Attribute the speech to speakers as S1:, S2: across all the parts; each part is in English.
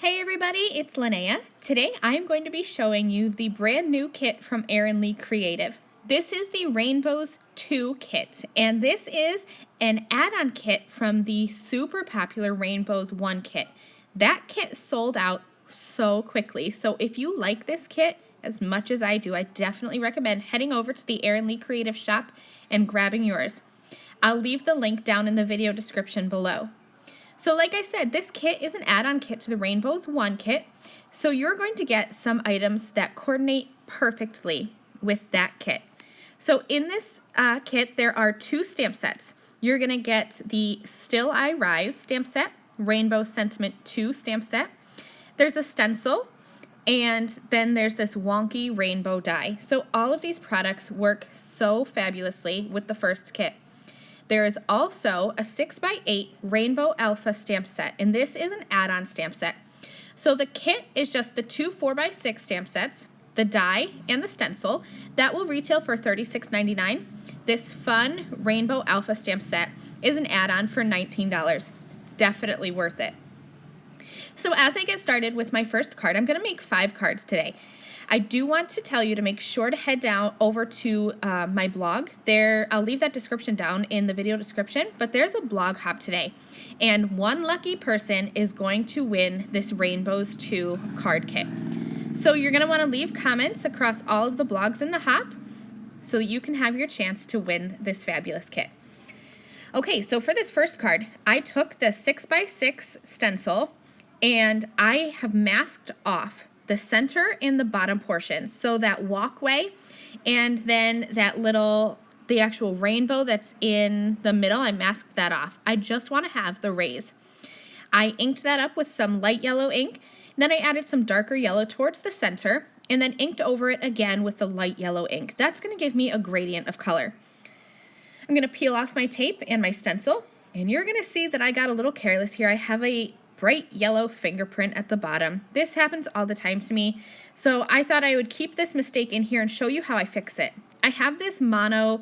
S1: Hey everybody, it's Linnea. Today I'm going to be showing you the brand new kit from Erin Lee Creative. This is the Rainbows 2 kit, and this is an add-on kit from the super popular Rainbows 1 kit. That kit sold out so quickly, so if you like this kit as much as I do, I definitely recommend heading over to the Erin Lee Creative shop and grabbing yours. I'll leave the link down in the video description below. So like I said, this kit is an add-on kit to the Rainbows 1 kit, so you're going to get some items that coordinate perfectly with that kit. So in this kit, there are 2 stamp sets. You're going to get the Still I Rise stamp set, Rainbow Sentiment 2 stamp set. There's a stencil, and then there's this wonky rainbow die. So all of these products work so fabulously with the first kit. There is also a 6x8 Rainbow Alpha stamp set, and this is an add-on stamp set. So the kit is just the 2 4x6 stamp sets, the die, and the stencil. That will retail for $36.99. This fun Rainbow Alpha stamp set is an add-on for $19. It's definitely worth it. So as I get started with my first card, I'm going to make 5 cards today. I do want to tell you to make sure to head down over to my blog. I'll leave that description down in the video description, but there's a blog hop today. And one lucky person is going to win this Rainbows 2 card kit. So you're going to want to leave comments across all of the blogs in the hop so you can have your chance to win this fabulous kit. Okay, so for this first card, I took the 6x6 stencil and I have masked off the center and the bottom portion, so that walkway and then the actual rainbow that's in the middle, I masked that off. I just want to have the rays. I inked that up with some light yellow ink, then I added some darker yellow towards the center and then inked over it again with the light yellow ink. That's going to give me a gradient of color. I'm going to peel off my tape and my stencil, and you're going to see that I got a little careless here. I have a bright yellow fingerprint at the bottom. This happens all the time to me, so I thought I would keep this mistake in here and show you how I fix it. I have this Mono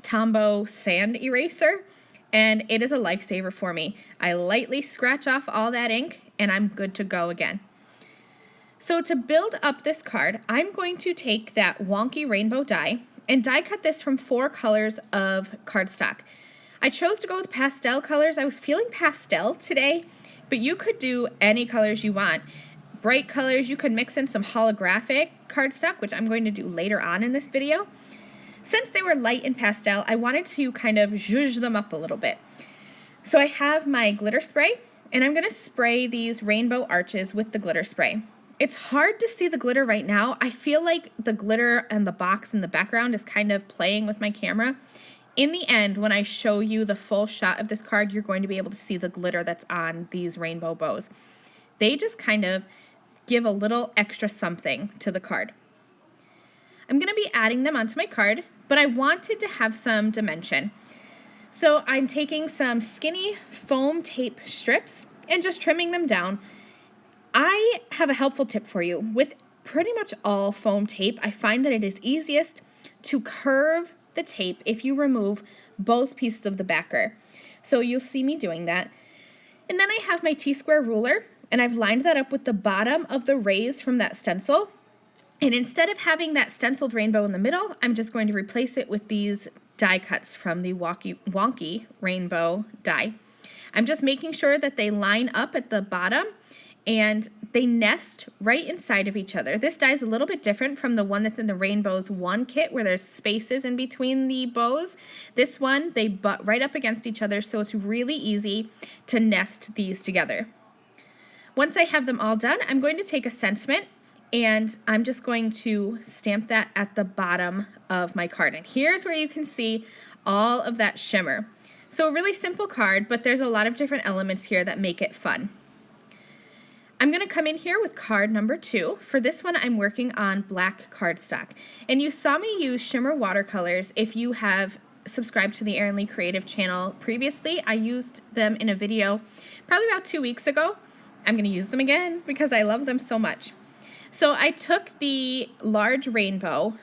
S1: Tombow sand eraser, and it is a lifesaver for me. I lightly scratch off all that ink, and I'm good to go again. So to build up this card, I'm going to take that wonky rainbow die and die cut this from 4 colors of cardstock. I chose to go with pastel colors. I was feeling pastel today, but you could do any colors you want. Bright colors, you could mix in some holographic cardstock, which I'm going to do later on in this video. Since they were light and pastel, I wanted to kind of zhuzh them up a little bit. So I have my glitter spray, and I'm going to spray these rainbow arches with the glitter spray. It's hard to see the glitter right now. I feel like the glitter and the box in the background is kind of playing with my camera. In the end, when I show you the full shot of this card, you're going to be able to see the glitter that's on these rainbow bows. They just kind of give a little extra something to the card. I'm going to be adding them onto my card, but I wanted to have some dimension. So I'm taking some skinny foam tape strips and just trimming them down. I have a helpful tip for you. With pretty much all foam tape, I find that it is easiest to curve the tape if you remove both pieces of the backer. So you'll see me doing that. And then I have my T-square ruler, and I've lined that up with the bottom of the rays from that stencil. And instead of having that stenciled rainbow in the middle, I'm just going to replace it with these die cuts from the wonky rainbow die. I'm just making sure that they line up at the bottom and they nest right inside of each other. This die is a little bit different from the one that's in the Rainbows 1 kit where there's spaces in between the bows. This one, they butt right up against each other, so it's really easy to nest these together. Once I have them all done, I'm going to take a sentiment and I'm just going to stamp that at the bottom of my card. And here's where you can see all of that shimmer. So a really simple card, but there's a lot of different elements here that make it fun. I'm going to come in here with card number 2. For this one, I'm working on black cardstock. And you saw me use shimmer watercolors. If you have subscribed to the Erin Lee Creative channel previously, I used them in a video probably about 2 weeks ago. I'm going to use them again because I love them so much. So I took the large rainbow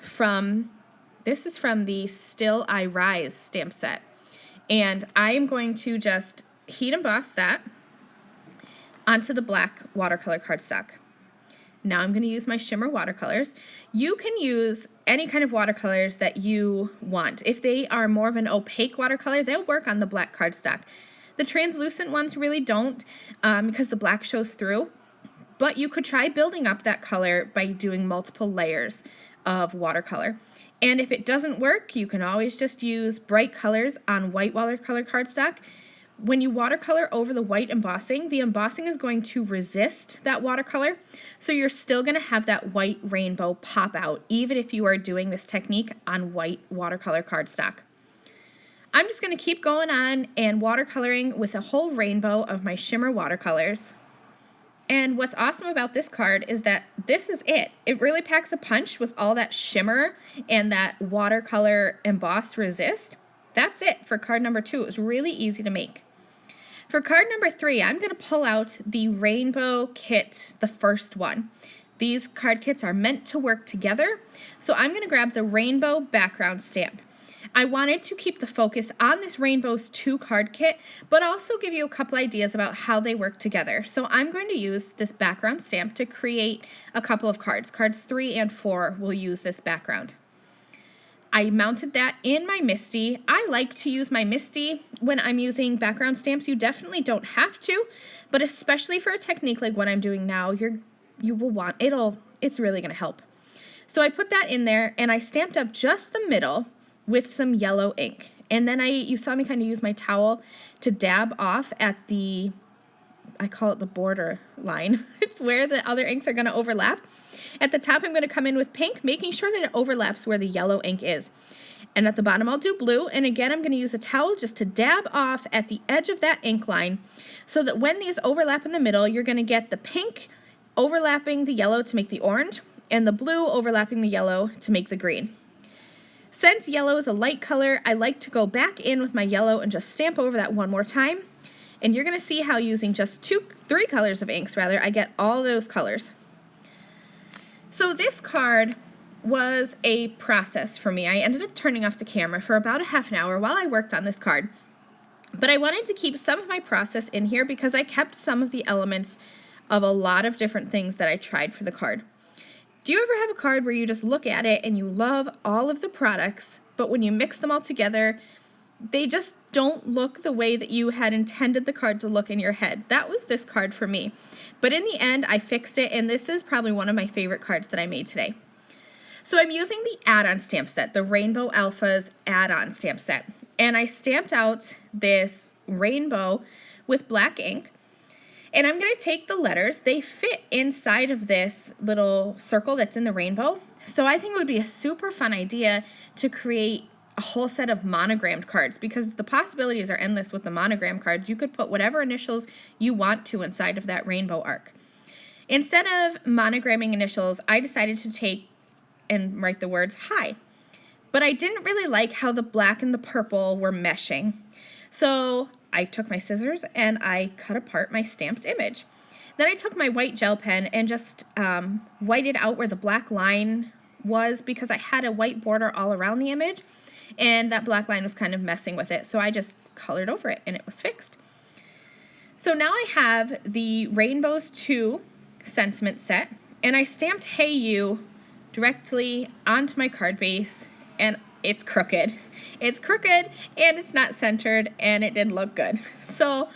S1: this is from the Still I Rise stamp set. And I am going to just heat emboss that. onto the black watercolor cardstock. Now I'm going to use my shimmer watercolors. You can use any kind of watercolors that you want. If they are more of an opaque watercolor, they'll work on the black cardstock. The translucent ones really don't because the black shows through, but you could try building up that color by doing multiple layers of watercolor. And if it doesn't work, you can always just use bright colors on white watercolor cardstock. When you watercolor over the white embossing, the embossing is going to resist that watercolor, so you're still going to have that white rainbow pop out, even if you are doing this technique on white watercolor cardstock. I'm just going to keep going on and watercoloring with a whole rainbow of my shimmer watercolors. And what's awesome about this card is that this is it. It really packs a punch with all that shimmer and that watercolor embossed resist. That's it for card number 2. It was really easy to make. For card number 3, I'm going to pull out the rainbow kit, the first one. These card kits are meant to work together, so I'm going to grab the rainbow background stamp. I wanted to keep the focus on this Rainbows 2 card kit, but also give you a couple ideas about how they work together. So I'm going to use this background stamp to create a couple of cards. Cards 3 and 4 will use this background. I mounted that in my MISTI. I like to use my MISTI when I'm using background stamps. You definitely don't have to, but especially for a technique like what I'm doing now, you will want it's really going to help. So I put that in there and I stamped up just the middle with some yellow ink. And then you saw me kind of use my towel to dab off at I call it the border line. It's where the other inks are going to overlap. At the top, I'm going to come in with pink, making sure that it overlaps where the yellow ink is. And at the bottom, I'll do blue. And again, I'm going to use a towel just to dab off at the edge of that ink line so that when these overlap in the middle, you're going to get the pink overlapping the yellow to make the orange and the blue overlapping the yellow to make the green. Since yellow is a light color, I like to go back in with my yellow and just stamp over that one more time. And you're going to see how using just 3 colors of inks, I get all those colors. So this card was a process for me. I ended up turning off the camera for about a half an hour while I worked on this card. But I wanted to keep some of my process in here because I kept some of the elements of a lot of different things that I tried for the card. Do you ever have a card where you just look at it and you love all of the products, but when you mix them all together, they just don't look the way that you had intended the card to look in your head? That was this card for me. But in the end, I fixed it, and this is probably one of my favorite cards that I made today. So I'm using the add-on stamp set, the Rainbow Alphas add-on stamp set. And I stamped out this rainbow with black ink. And I'm going to take the letters. They fit inside of this little circle that's in the rainbow. So I think it would be a super fun idea to create a whole set of monogrammed cards because the possibilities are endless with the monogram cards. You could put whatever initials you want to inside of that rainbow arc. Instead of monogramming initials, I decided to take and write the words hi. But I didn't really like how the black and the purple were meshing. So I took my scissors and I cut apart my stamped image. Then I took my white gel pen and just whited out where the black line was because I had a white border all around the image and that black line was kind of messing with it. So I just colored over it and it was fixed. So now I have the Rainbows 2 sentiment set and I stamped Hey You directly onto my card base and it's crooked. It's crooked and it's not centered and it didn't look good. So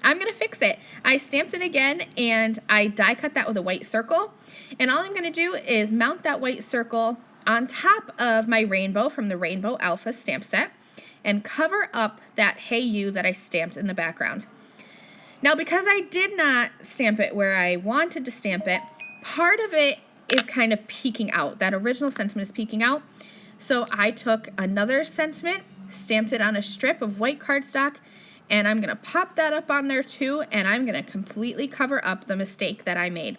S1: I'm going to fix it. I stamped it again and I die cut that with a white circle. And all I'm going to do is mount that white circle on top of my rainbow from the Rainbow Alpha stamp set and cover up that Hey You that I stamped in the background. Now because I did not stamp it where I wanted to stamp it, part of it is kind of peeking out. That original sentiment is peeking out. So I took another sentiment, stamped it on a strip of white cardstock, and I'm going to pop that up on there too, and I'm going to completely cover up the mistake that I made.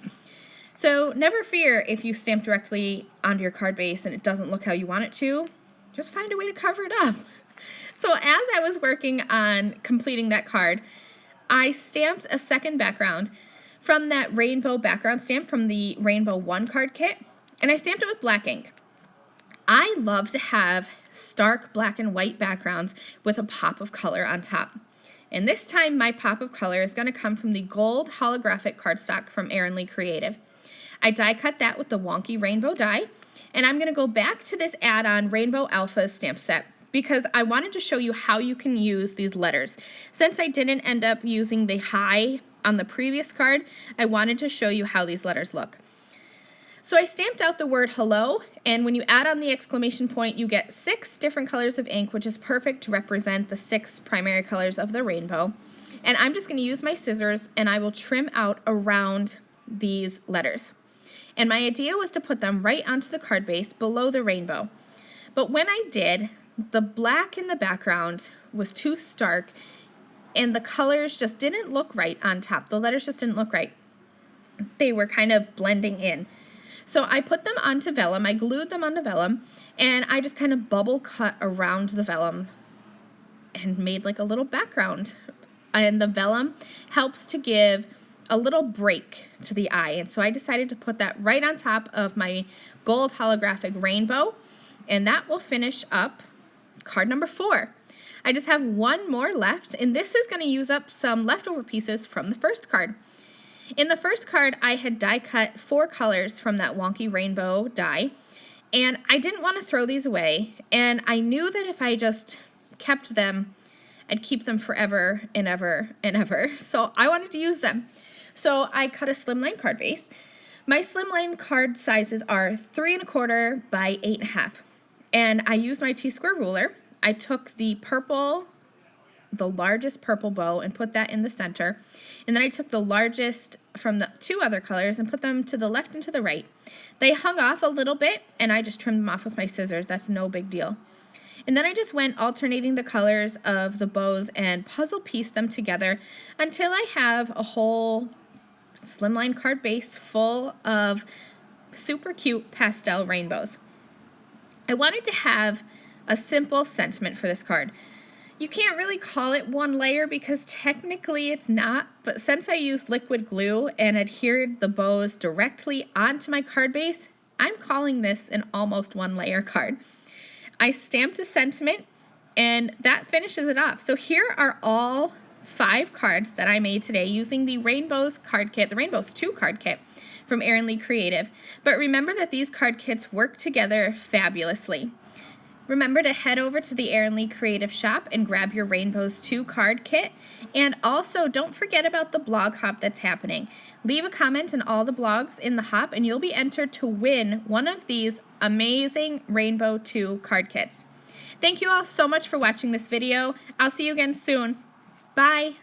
S1: So never fear if you stamp directly onto your card base and it doesn't look how you want it to. Just find a way to cover it up. So as I was working on completing that card, I stamped a second background from that rainbow background stamp from the Rainbow 1 card kit, and I stamped it with black ink. I love to have stark black and white backgrounds with a pop of color on top. And this time my pop of color is going to come from the gold holographic cardstock from Erin Lee Creative. I die cut that with the wonky rainbow die, and I'm going to go back to this add-on Rainbow Alpha stamp set because I wanted to show you how you can use these letters. Since I didn't end up using the high on the previous card, I wanted to show you how these letters look. So I stamped out the word hello, and when you add on the exclamation point, you get 6 different colors of ink, which is perfect to represent the 6 primary colors of the rainbow. And I'm just going to use my scissors, and I will trim out around these letters. And my idea was to put them right onto the card base below the rainbow. But when I did, the black in the background was too stark, and the colors just didn't look right on top. The letters just didn't look right. They were kind of blending in. So I put them onto vellum, I glued them onto vellum, and I just kind of bubble cut around the vellum and made like a little background. And the vellum helps to give a little break to the eye, and so I decided to put that right on top of my gold holographic rainbow, and that will finish up card number 4. I just have one more left, and this is going to use up some leftover pieces from the first card. In the first card, I had die cut 4 colors from that wonky rainbow die, and I didn't want to throw these away, and I knew that if I just kept them, I'd keep them forever and ever and ever, so I wanted to use them. So I cut a Slimline card base. My Slimline card sizes are 3 1/4 by 8 1/2, and I used my T-square ruler. I took the largest purple bow and put that in the center, and then I took the largest from the 2 other colors and put them to the left and to the right. They hung off a little bit, and I just trimmed them off with my scissors. That's no big deal. And then I just went alternating the colors of the bows and puzzle pieced them together until I have a whole Slimline card base full of super cute pastel rainbows. I wanted to have a simple sentiment for this card. You can't really call it one layer because technically it's not, but since I used liquid glue and adhered the bows directly onto my card base, I'm calling this an almost one layer card. I stamped a sentiment, and that finishes it off. So here are all 5 cards that I made today using the Rainbows card kit, the Rainbows 2 card kit from Erin Lee Creative. But remember that these card kits work together fabulously. Remember to head over to the Erin Lee Creative shop and grab your Rainbows 2 card kit. And also, don't forget about the blog hop that's happening. Leave a comment on all the blogs in the hop, and you'll be entered to win one of these amazing Rainbow 2 card kits. Thank you all so much for watching this video. I'll see you again soon. Bye!